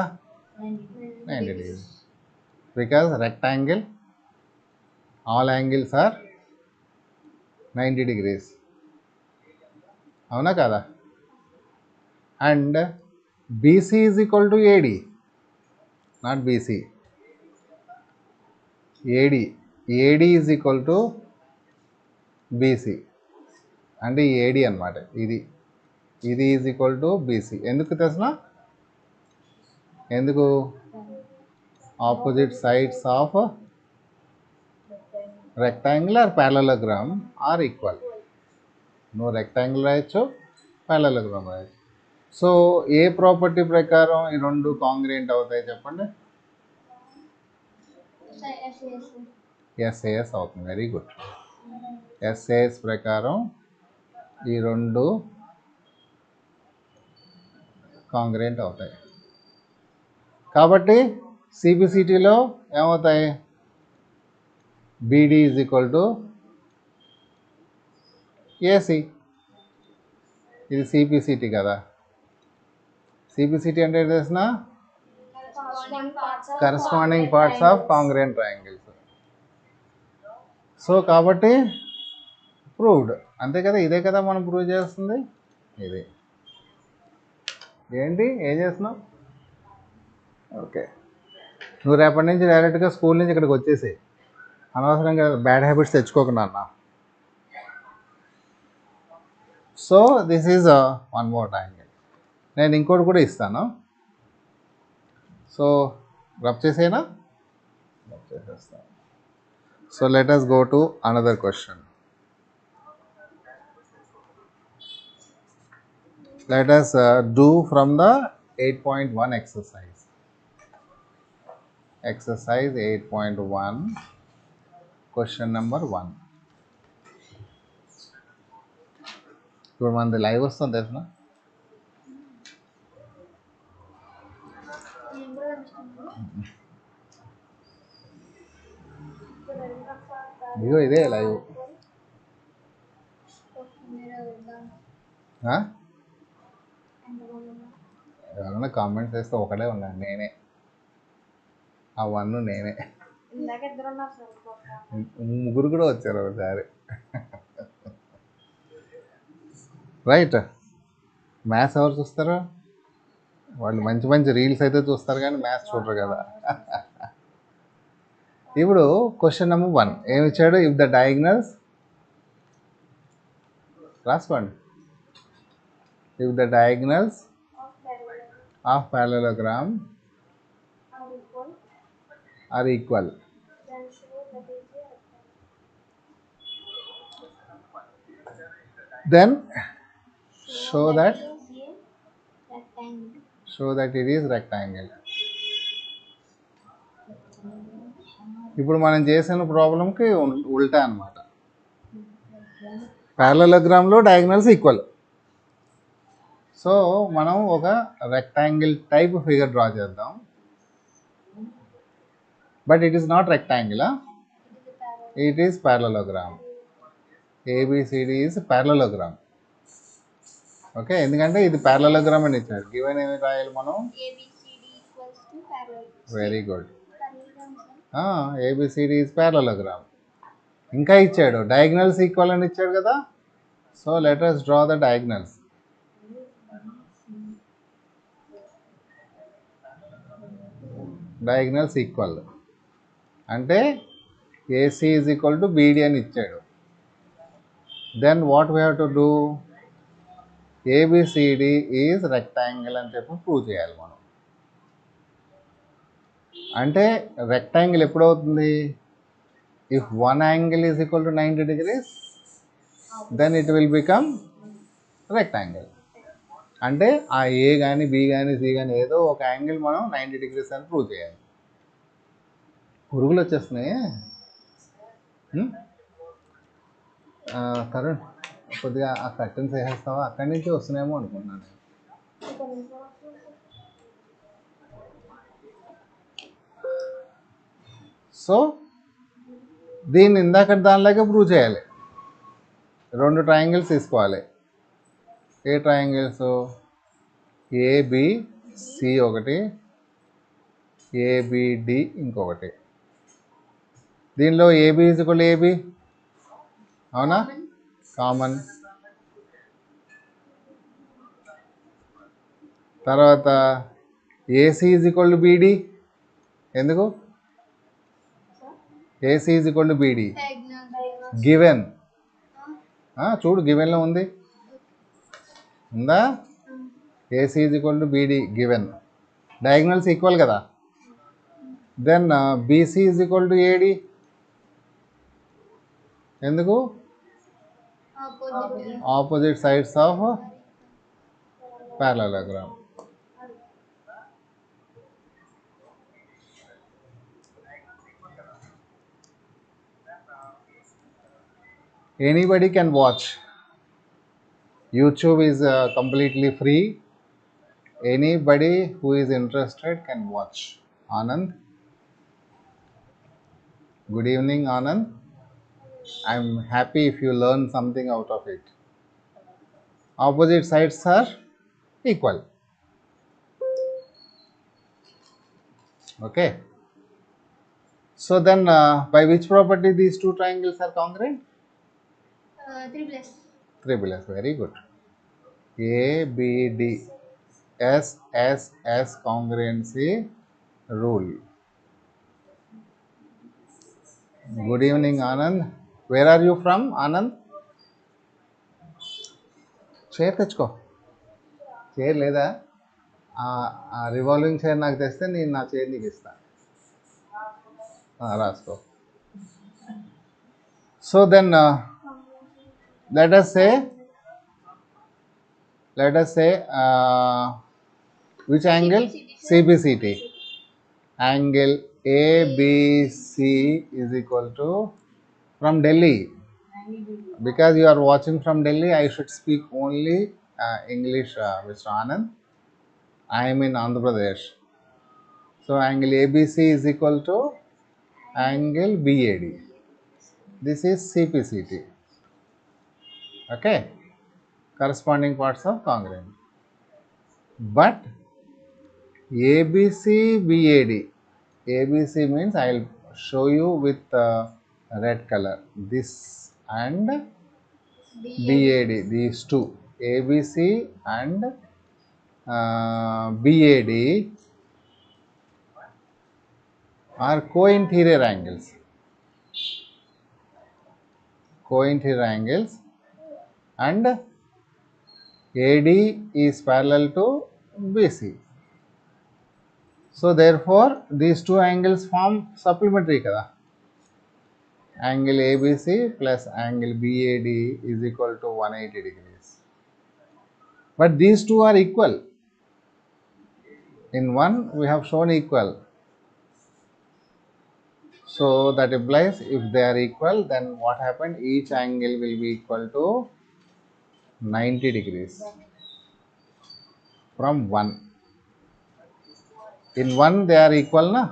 90 degrees. Because rectangle, all angles are 90 degrees, అవునా కదా? And BC is equal to AD, not BC, AD. AD is equal to BC, అంటే AD అనమాట. ఇది is equal to BC. ఎందుకు తెలుసునా? ఎందుకు? Opposite sides of rectangle are parallelogram are equal. నువ్వు rectangle రాయొచ్చు, ప్యారలలోగ్రామ్ రాయొచ్చు. సో ఏ ప్రాపర్టీ ప్రకారం ఈ రెండు కాంగ్రుయెంట్ అవుతాయి చెప్పండి? ఎస్ఏఎస్ అవుతుంది. Very good. ఎస్ఏఎస్ ప్రకారం ఈ రెండు కాంగ్రుయెంట్ అవుతాయి. కాబట్టి సిబిసిటీలో ఏమవుతాయి? BD is equal to AC. ఇది సిపిసిటీ కదా. సిపిసిటీ అంటే తెలిసిన corresponding parts of congruent triangles. So కాబట్టి ప్రూవ్డ్, అంతే కదా, ఇదే కదా మనం ప్రూవ్ చేస్తుంది. ఇది ఏంటి, ఏం చేస్తున్నావు? ఓకే, నువ్వు రేపటి నుంచి డైరెక్ట్గా స్కూల్ నుంచి ఇక్కడికి వచ్చేసి అనవసరంగా బ్యాడ్ హ్యాబిట్స్ తెచ్చుకోకు నాన్న. So this is one more triangle. నేను ఇంకోటి కూడా ఇస్తాను. సో రబ్ చేసేనా? రబ్ చేసేస్తాను. So let us go to another question. Let us do from the 8.1 exercise. Exercise 8.1, question number 1. ఇప్పుడు మనది లైవ్ వస్తుంది తెలిసిన. ఇదిగో ఇదే లైవ్. ఎవరైనా కామెంట్స్ వేస్తే ఒకటే ఉన్నాను, నేనే. ఆ వన్ నేనే. ముగ్గురు కూడా వచ్చారు ఒకసారి. రైట్, మ్యాథ్స్ ఎవరు చూస్తారు? వాళ్ళు మంచి మంచి రీల్స్ అయితే చూస్తారు కానీ మ్యాథ్స్ చూడరు కదా. ఇప్పుడు క్వశ్చన్ నెంబర్ 1 ఏమి ఇచ్చాడు? ఇఫ్ ద డయాగ్నల్స్, రాసుకోండి. If the diagonals of parallelogram are equal, then show that it is rectangle. ఇప్పుడు మనం చేసిన ప్రాబ్లంకి ఉల్టా అనమాట. ప్యారలలోగ్రామ్లో డయాగ్నల్స్ ఈక్వల్. సో మనం ఒక రెక్టాంగిల్ టైప్ ఫిగర్ డ్రా చేద్దాం. But it is not rectangle, it is parallelogram. ABCD is parallelogram. Okay, ఎందుకంటే ఇది ప్యారలలోగ్రామ్ అని ఇచ్చారు. గివెన్ ఏమి రాయాలి మనం? Very good, ABCD is parallelogram. ఇంకా ఇచ్చాడు డయాగ్నల్స్ ఈక్వల్ అని ఇచ్చాడు కదా. So let us draw the diagonals. Diagonals equal అంటే AC is equal to BD అని ఇచ్చాడు. Then what we have to do? ABCD is rectangle అని చెప్పి ప్రూవ్ చేయాలి మనం. అంటే రెక్టాంగిల్ ఎప్పుడవుతుంది? If one angle is equal to 90 degrees, then it will become rectangle. అంటే ఆ ఏ కానీ బి కానీ సి కానీ ఏదో ఒక యాంగిల్ మనం 90 degrees అని ప్రూవ్ చేయాలి. పురుగులు వచ్చేస్తున్నాయి. తరుణ్, కొద్దిగా ఆ కర్టన్స్ వేసేస్తావా? అక్కడి నుంచి వస్తున్నాయేమో అనుకుంటున్నాను. సో దీన్ని ఇందాక దానిలాగే ప్రూవ్ చేయాలి. 2 ట్రయాంగిల్స్ తీసుకోవాలి. ఏ ట్రయాంగిల్స్? ఏబిసి ఒకటి, ఏబిడి ఇంకొకటి. దీనిలో ఏబి ఈజ్ ఈక్వల్ ఏబి, అవునా? కామన్. తర్వాత AC is equal to BD. ఎందుకు? AC is equal to BD given. చూడు గివెన్లో ఉంది, ఉందా? AC is equal to BD given. Diagonals equal కదా. Then BC is equal to AD. ఎందుకు? Opposite sides of parallelogram. Anybody can watch. YouTube is completely free. Anybody who is interested can watch. Anand, good evening Anand. I'm happy if you learn something out of it. Opposite sides are equal. Okay. So then, by which property these two triangles are congruent? 3 plus. 3 plus. Very good. A, B, D. S, S, S congruency rule. Good evening, Anand. Where are you from, Anand? Chair తెచ్చుకో. Chair లేదా? Revolving chair నాకు తెస్తే నేను నా chair నీకు ఇస్తాను. రాసుకో. So then let us say which angle? CBCT. Angle ABC is equal to, from Delhi. Because you are watching from Delhi, I should speak only English, Mr. Anand. I am in Andhra Pradesh. So angle ABC is equal to angle BAD. This is CPCT. Okay. Corresponding parts of congruent. But ABC BAD. ABC means I will show you with red color. This and BAD. These two. ABC and BAD are co-interior angles. Co-interior angles, and AD is parallel to BC. So therefore, these two angles form supplementary kada. Angle ABC plus angle BAD is equal to 180 degrees. But these two are equal. In one we have shown equal. So that implies if they are equal, then what happened? Each angle will be equal to 90 degrees from one. In one they are equal, na?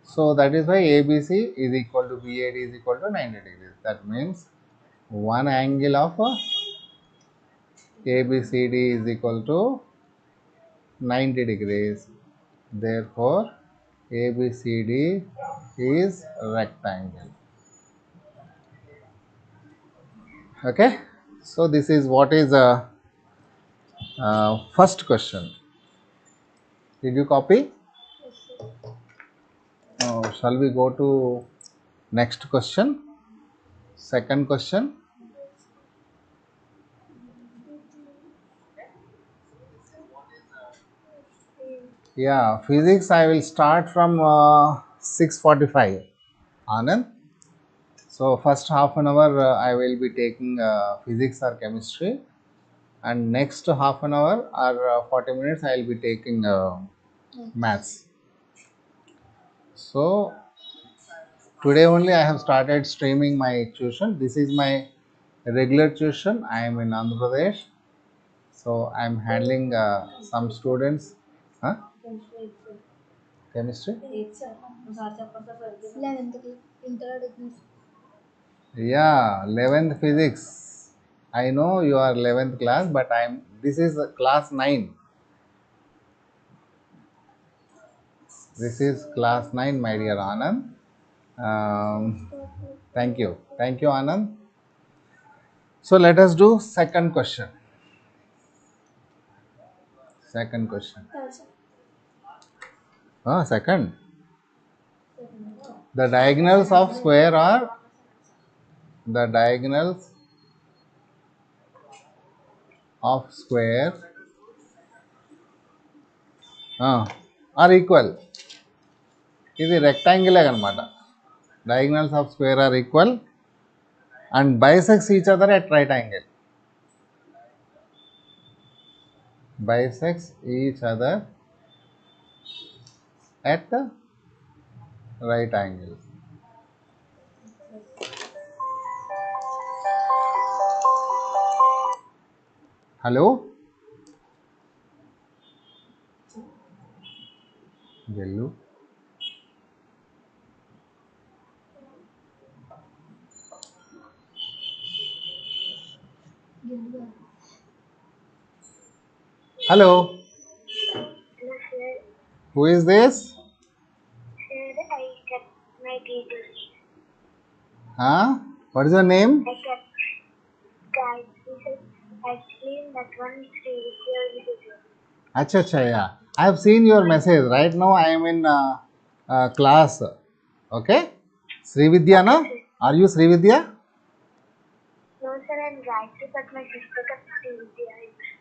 So that is why ABC is equal to BAD is equal to 90 degrees. That means one angle of ABCD is equal to 90 degrees. Therefore, ABCD is rectangle. Okay. So this is what is first question. Did you copy? Shall we go to next question? Second question. Yeah, physics I will start from 6:45. Anand. So first half an hour I will be taking physics or chemistry, and next half an hour or 40 minutes I will be taking maths. So today only I have started streaming my tuition. This is my regular tuition. I am in Andhra Pradesh. So I am handling some students. Huh? Chemistry? 11th introduction. Yeah, 11th physics. I know you are 11th class, but this is class 9. This is class 9, my dear Anand. Thank you. Thank you, Anand. So let us do second question. Second question. Second. The diagonals of square are the diagonals of square are equal. ఇది rectangle అనమాట. Diagonals of square are equal and bisects each other at right angle. Bisects each other at the right angle. Hello? Hello? Hello? Who is this? Huh? What is your name? I kept guys. Actually, that one is video. Acha, acha, yeah. I have seen your message. Right now, I am in class. Okay? Srividya, na? Are you Srividya? No, sir, I'm Gayatri, but my sister kept Srividya.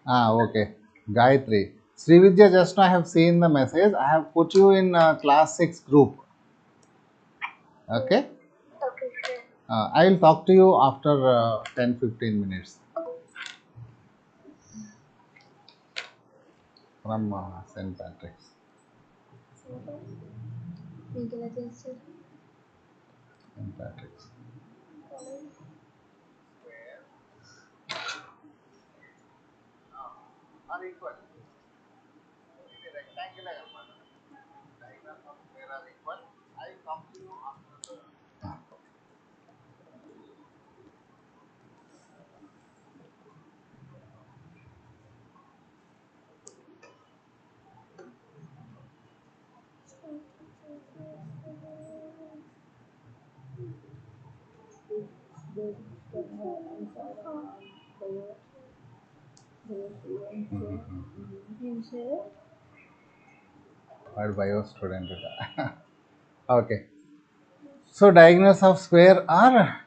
Ah, okay. Gayatri. Srividya, just now I have seen the message. I have put you in class 6 group. Okay? Okay, sir. I will talk to you after 10-15 minutes from St. Patrick's. St. Patrick's. Are equal. Rectangular. Diagonals of square are equal. I will talk to you after the. What bio student? Okay. So diagonals of square are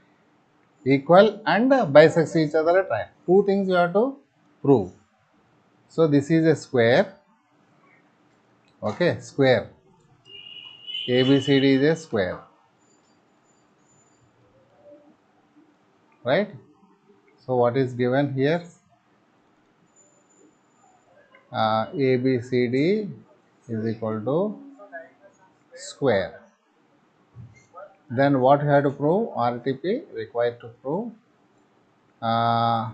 equal and bisects each other at right. Two things you have to prove. So this is a square. Okay, square. ABCD is a square. Right? So what is given here? ABCD is equal to square. Then what you have to prove? RTP required to prove uh,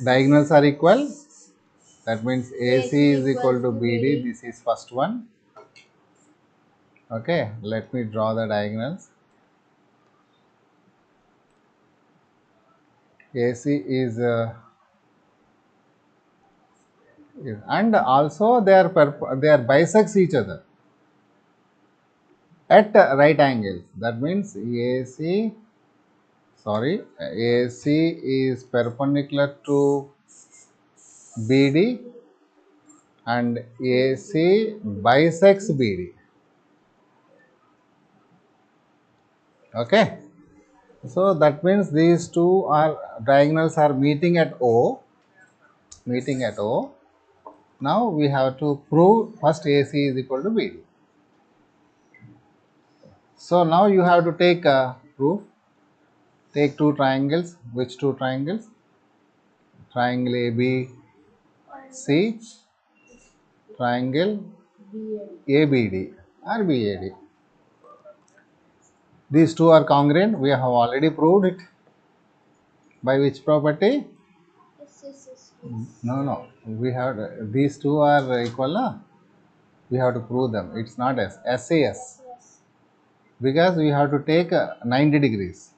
diagonals are equal. That means AC is equal to BD. This is first one. Okay, let me draw the diagonals. AC and also they are bisects each other at right angles. That means AC is perpendicular to BD and AC bisects BD. Okay, so that means these two are diagonals are meeting at O. Now we have to prove first AC is equal to BD. So now you have to take a proof. Take two triangles. Which two triangles? Triangle ABC, triangle ABD or BAD. These two are congruent. We have already proved it. By which property? No. We have these two are equal. Na? We have to prove them. It's not S. SAS. Because we have to take 90 degrees.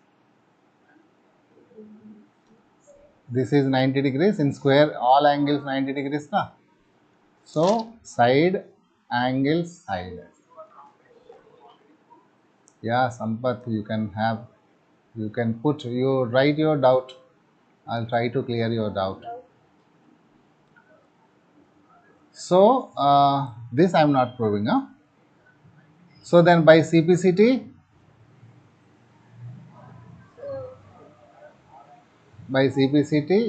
This is 90 degrees. In square, all angles 90 degrees. Na? So, side, angle, side. Yeah, Sampath, you can write your doubt. I'll try to clear your doubt. So, this I'm not proving. Huh? So, then by CPCT,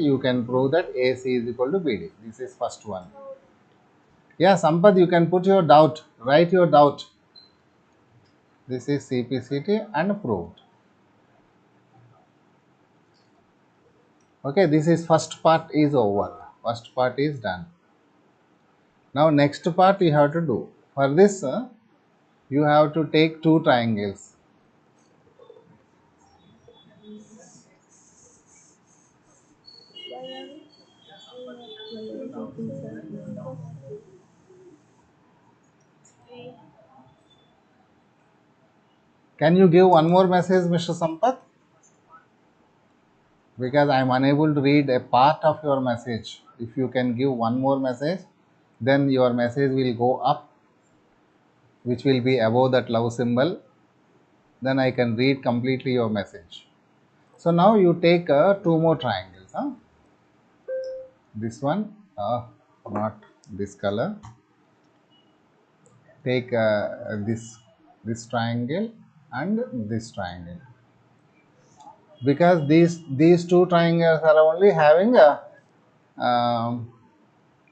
you can prove that AC is equal to BD. This is first one. Yeah, Sampath, you can put your doubt. Write your doubt. This is CPCT and proved. Okay, this is first part is over. First part is done. Now, next part you have to do. For this, you have to take two triangles. Can you give one more message, Mr. Sampath? Because I am unable to read a part of your message. If you can give one more message, then your message will go up, which will be above that love symbol. Then I can read completely your message. So now you take two more triangles. Huh? This one, not this color. Take this triangle and this triangle, because these two triangles are only having a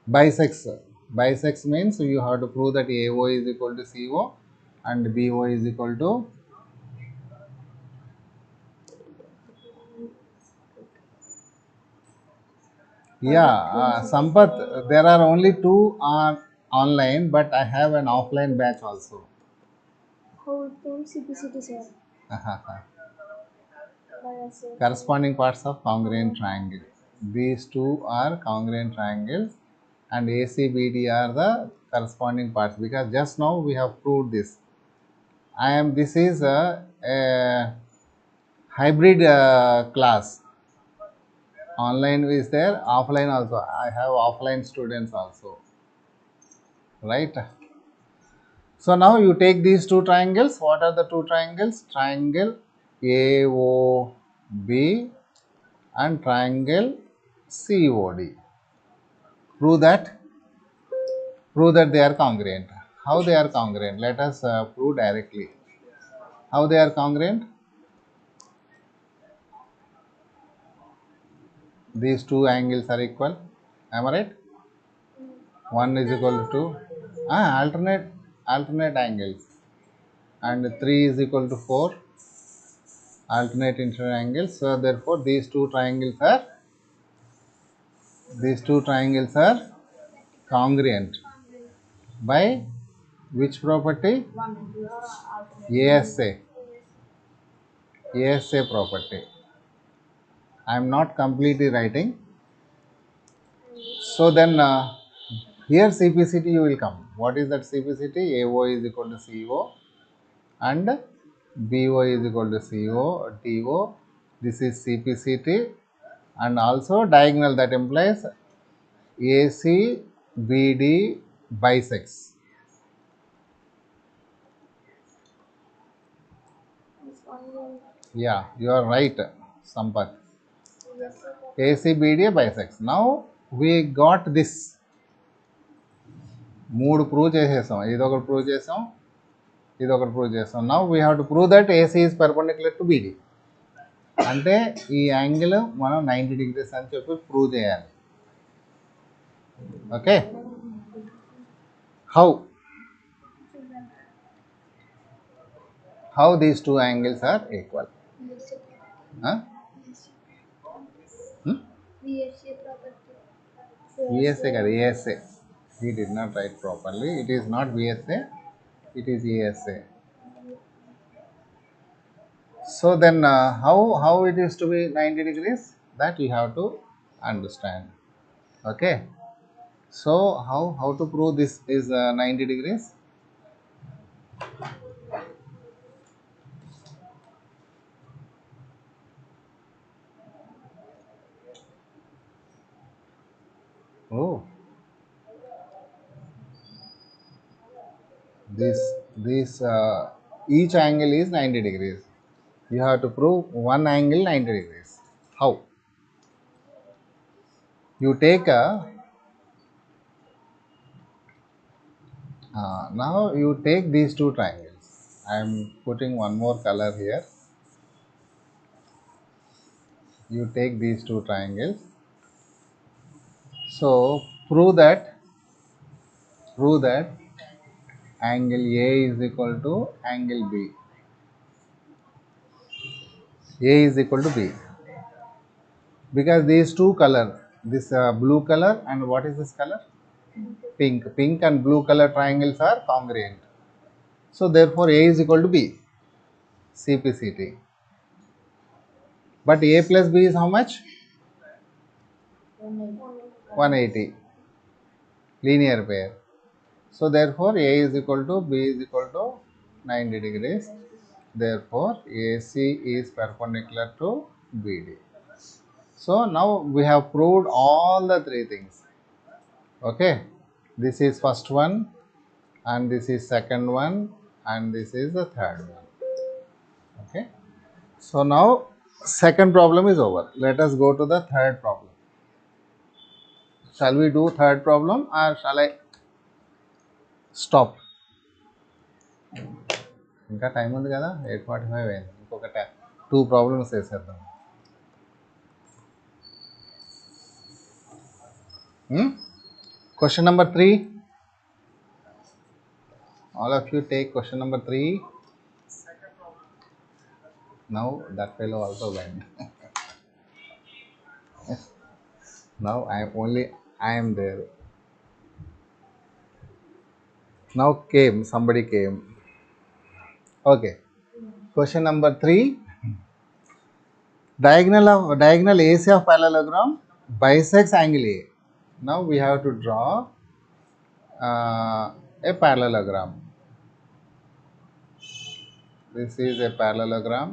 bisects. Bisects means you have to prove that AO is equal to CO and BO is equal to, yeah, Sampath, there are only two on online, but I have an offline batch also. How it came CPCT, sir? Corresponding parts of congruent triangle. These two are congruent triangles and ACBD are the corresponding parts, because just now we have proved this. This is a hybrid class. Online is there, offline also. I have offline students also, right? So now you take these two triangles. What are the two triangles? Triangle AOB and triangle COD. Prove that they are congruent. How they are congruent? Let us prove directly. How they are congruent? These two angles are equal. Am I right? 1 is equal to alternate angles, and 3 is equal to 4 alternate interior angles. So therefore these two triangles are congruent by which property? ASA. ASA property. I am not completely writing. So then here CPCT you will come. What is that CPCT? AO is equal to CO and BO is equal to CO, DO. This is CPCT, and also diagonal, that implies AC, BD bisects. Yeah, you are right, Sampath. AC, BD bisects. Now we got this. మూడు prove చేసేసాం, ఇదొకటి prove చేసాం, ఇదొకటి prove చేసాం. Now we have to prove that AC is perpendicular to beedi. అంటే ఈ angle మనం 90 degrees అని చెప్పి ప్రూవ్ చేయాలి. Okay, how these two angles are equal? VSA కదా, ASA. He did not write properly. It is not VSA, it is ASA. So then how it is to be 90 degrees? That you have to understand. Okay. So how to prove this is 90 degrees? Oh, this each angle is 90 degrees. You have to prove one angle 90 degrees. How? You take a now you take these two triangles. I am putting one more color here. You take these two triangles. So prove that angle A is equal to angle B. A is equal to B, because these two color, this blue color and what is this color? Pink and blue color triangles are congruent. So therefore A is equal to B, CPCT. But A plus B is how much? 180, linear pair. So therefore A is equal to B is equal to 90 degrees. Therefore AC is perpendicular to BD. So now we have proved all the three things. Okay, this is first one, and this is second one, and this is the third one. So now second problem is over. Let us go to the third problem. Shall we do third problem or shall I stop? ఇంకా time ఉంది కదా 8:45 అయింది, ఇంకొక 2 problems వేసేద్దాం. Question number 3. All of you take question number 3. Now that fellow also went. Now I am there. Now somebody came. Okay. Question number 3. Diagonal AC of parallelogram bisects angle A. Now we have to draw a parallelogram. This is a parallelogram.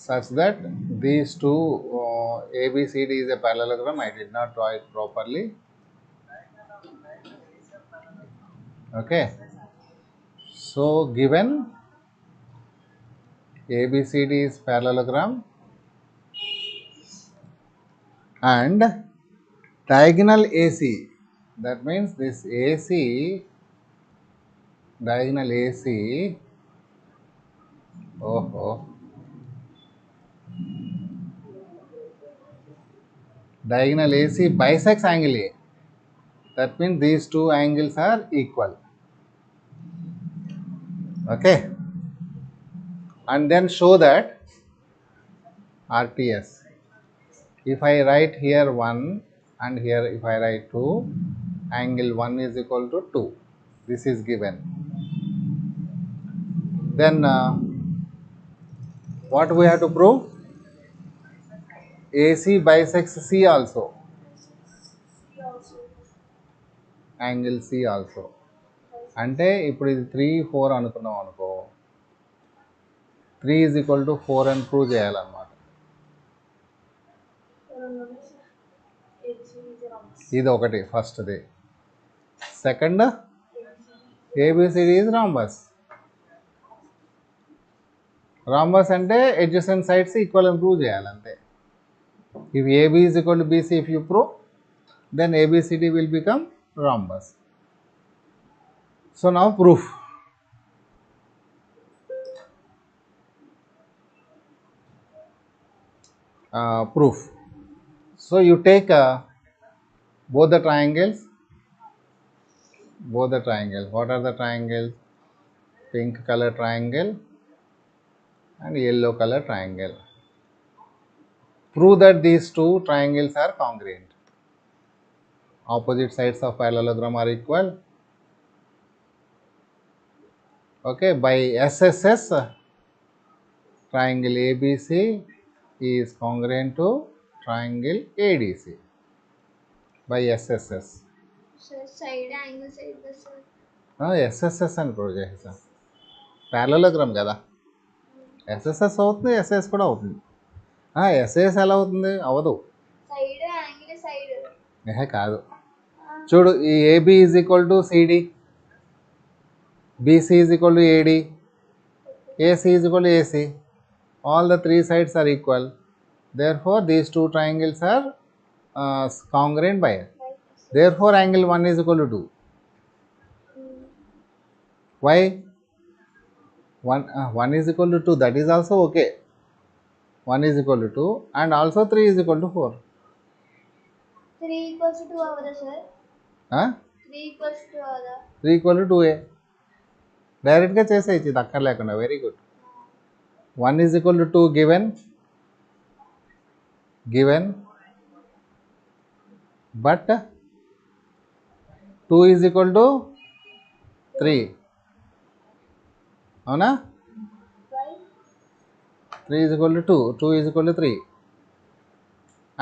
Such that these two ABCD is a parallelogram. I did not draw it properly. Okay. So given ABCD is parallelogram and diagonal AC, that means this AC, diagonal AC, diagonal AC bisects angle A. That means these two angles are equal. Okay. And then show that RTS. If I write here 1 and here if I write 2, angle 1 is equal to 2. This is given. Then what we have to prove? AC bisects C also. Angle C also. అంటే ఇప్పుడు ఇది 3, 4 అనుకున్నాం అనుకో, 3 is equal to 4 అని prove చేయాలన్నమాట. ఇది ఒకటి ఫస్ట్ది. Second, ABCD is rhombus. Rhombus అంటే adjacent sides ఈక్వల్ అని ప్రూవ్ చేయాలి అంతే. If AB is equal to BC, if you prove, then ABCD will become rhombus. So now proof. Proof. So you take both the triangles. What are the triangles? Pink color triangle and yellow color triangle. Prove that these two triangles are congruent. Opposite sides of parallelogram are equal. Okay, by SSS, triangle ABC is congruent to triangle ADC. By SSS. So side angle side by side. SSS అని prove చేసేసా. Parallelogram కదా, SSS అవుతుంది, SS కూడా అవుతుంది. SS ఎలా అవుతుంది? అవ్వదు. Side angle side కాదు. చూడు, ఈ AB is equal to CD, BC is equal to AD, AC is equal to AC. All the three sides are equal. Therefore, these two triangles are congruent by it. Therefore, angle 1 is equal to 2. Why? 1 is equal to 2. That is also okay. 1 is equal to 2 and also 3 is equal to 4. 3 equals to 2 avada sir? 3 equals to 2 avada? 3 equal to 2a. డైరెక్ట్గా చేసేయచ్చు, ఇది అక్కర్ లేకుండా. Very good. 1 is equal to 2 given, but 2 is equal to 3. అవునా? 3 is equal to 2, 2 is equal to 3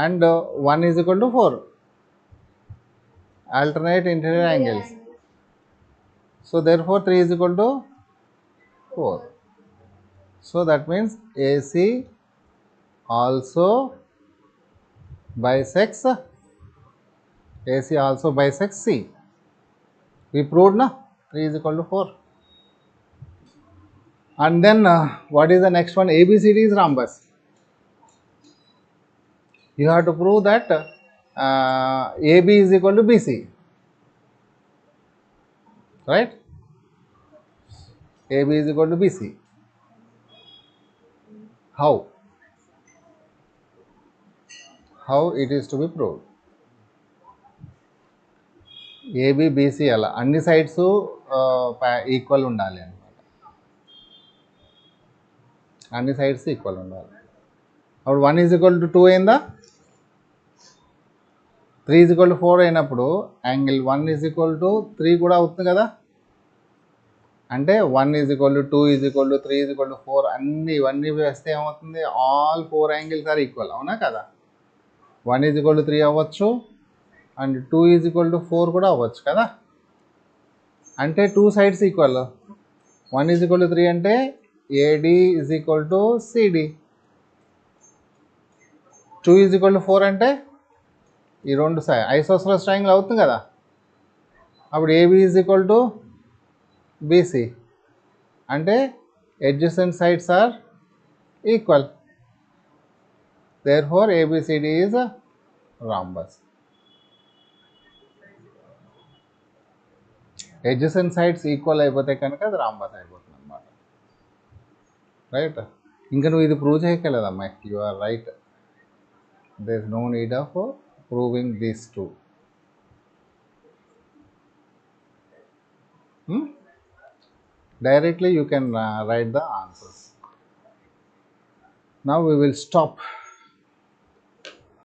and 1 is equal to 4. Alternate interior angles. So therefore 3 is equal to 4. So that means AC also bisects C. We proved na 3 is equal to 4. And then what is the next one? ABCD is rhombus. You have to prove that AB is equal to BC, right? AB is equal to BC. How? How it is to be proved? AB BC అలా అన్ని sides equal ఉండాలి అనమాట. అన్ని sides equal ఉండాలి. అప్పుడు 1 is equal to 2 అయిందా, 3 is equal to 4 అయినప్పుడు angle 1 is equal to 3 కూడా అవుతుంది కదా. అంటే 1 is equal to 2 is equal to 3 is equal to 4 అన్నీ ఇవన్నీ వేస్తే ఏమవుతుంది, ఆల్ 4 యాంగిల్స్ ఆర్ ఈక్వల్, అవునా కదా. 1 ఈజ్ ఈక్వల్ టు 3 అవ్వచ్చు అండ్ 2 ఈజ్ ఈక్వల్ టు 4 కూడా అవ్వచ్చు కదా. అంటే 2 sides equal. 1 is equal to 3 అంటే AD is equal to CD. 2 is equal to 4 అంటే ఈ రెండు ఐసోసెలస్ ట్రయాంగిల్ అవుతుంది కదా. అప్పుడు AB is equal to BC అంటే adjacent sides are equal. Therefore ABCD is a rhombus. Adjacent sides equal అయిపోతే కనుక అది రాంబస్ అయిపోతుంది అనమాట, రైట్. ఇంకా నువ్వు ఇది ప్రూవ్ చేయగలదమ్మా. You are right, there is no need of proving these two. Directly you can write the answers. Now we will stop.